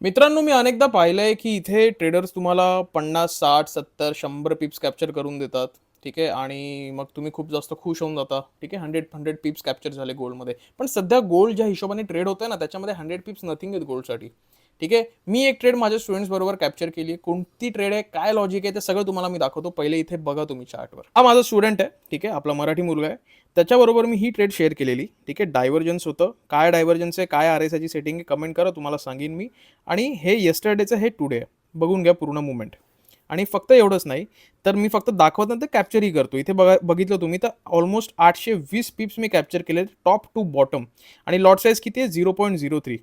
मित्रांनो, मी अनेकदा पाहिलंय, की इथे ट्रेडर्स तुम्हाला 50, 60, 70, 100 पिप्स कॅप्चर करून देतात. ठीक आहे. आणि मग तुम्ही खूप जास्त खुश होऊन जाता. ठीक आहे. 100 पिप्स कॅप्चर झाले गोल्डमध्ये. पण सध्या गोल्ड ज्या हिशोबाने ट्रेड होतंय ना, त्याच्यामध्ये 100 पिप्स नथिंग आहेत गोल्डसाठी. ठीक आहे. मी एक ट्रेड माझ्या स्टुडंट्स बरोबर कॅप्चर केली आहे. कोणती ट्रेड आहे, काय लॉजिक आहे, ते सगळं तुम्हाला मी दाखवतो. पहिले इथे बघा तुम्ही चार्टवर. हा माझा स्टुडंट आहे. ठीक आहे. आपला मराठी मुलगा आहे. त्याच्याबरोबर मी ही ट्रेड शेअर केलेली. ठीक आहे. डायव्हर्जन्स होतं. काय डायव्हर्जन्स आहे, काय RSIची सेटिंग आहे, कमेंट करा, तुम्हाला सांगेन मी. आणि हे येस्टरडेचं हे टुडे आहे. बघून घ्या पूर्ण मुवमेंट. आणि फक्त एवढंच नाही, तर मी फक्त दाखवत नाही तर कॅप्चरही करतो. इथे बघितलं तुम्ही तर ऑलमोस्ट 820 पिप्स मी कॅप्चर केले टॉप टू बॉटम. आणि लॉट साईज किती आहे? 0.03.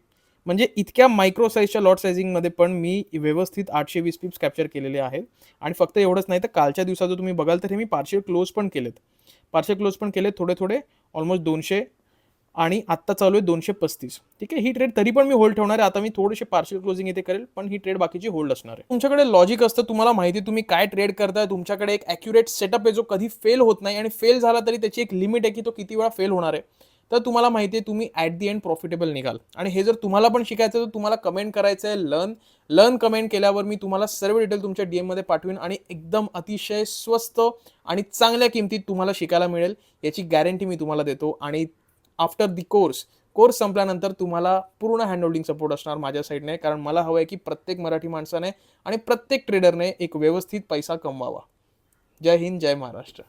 म्हणजे इतक्या मायक्रो साईजच्या लॉट सायझिंगमध्ये पण मी व्यवस्थित 820 पिप्स कॅप्चर केलेले आहेत. आणि फक्त एवढंच नाही तर कालच्या दिवसात जर तुम्ही बघाल तर हे मी पार्शियल क्लोज पण केलेत. थोडे थोडे ऑलमोस्ट 200. आणि आत्ता चालू आहे 235. ठीक आहे. ही ट्रेड तरी पण मी होल्ड ठेवणार आहे. आता मी थोडेसे पार्शियल क्लोजिंग इथे करेल, पण ही ट्रेड बाकीची होल्ड असणार आहे. तुमच्याकडे लॉजिक असतं, तुम्हाला माहिती तुम्ही काय ट्रेड करताय, तुमच्याकडे एक ॲक्युरेट सेटअप आहे जो कधी फेल होत नाही, आणि फेल झाला तरी त्याची एक लिमिट आहे की तो किती वेळा फेल होणार आहे. तर तुम्हाला माहिती आहे तुम्ही ॲट दी एंड प्रॉफिटेबल निघाल. आणि हे जर तुम्हाला पण शिकायचं तर तुम्हाला कमेंट करायचं आहे लर्न कमेंट केल्यावर मी तुम्हाला सर्व डिटेल तुमच्या DM मध्ये पाठवीन, आणि एकदम अतिशय स्वस्त आणि चांगल्या किमतीत तुम्हाला शिकायला मिळेल याची गॅरंटी मी तुम्हाला देतो. आणि आफ्टर दी कोर्स संपल्यानंतर तुम्हाला पूर्ण हँड होल्डिंग सपोर्ट असणार माझ्या साईडने, कारण मला हवं आहे की प्रत्येक मराठी माणसाने आणि प्रत्येक ट्रेडरने एक व्यवस्थित पैसा कमवावा. जय हिंद, जय महाराष्ट्र.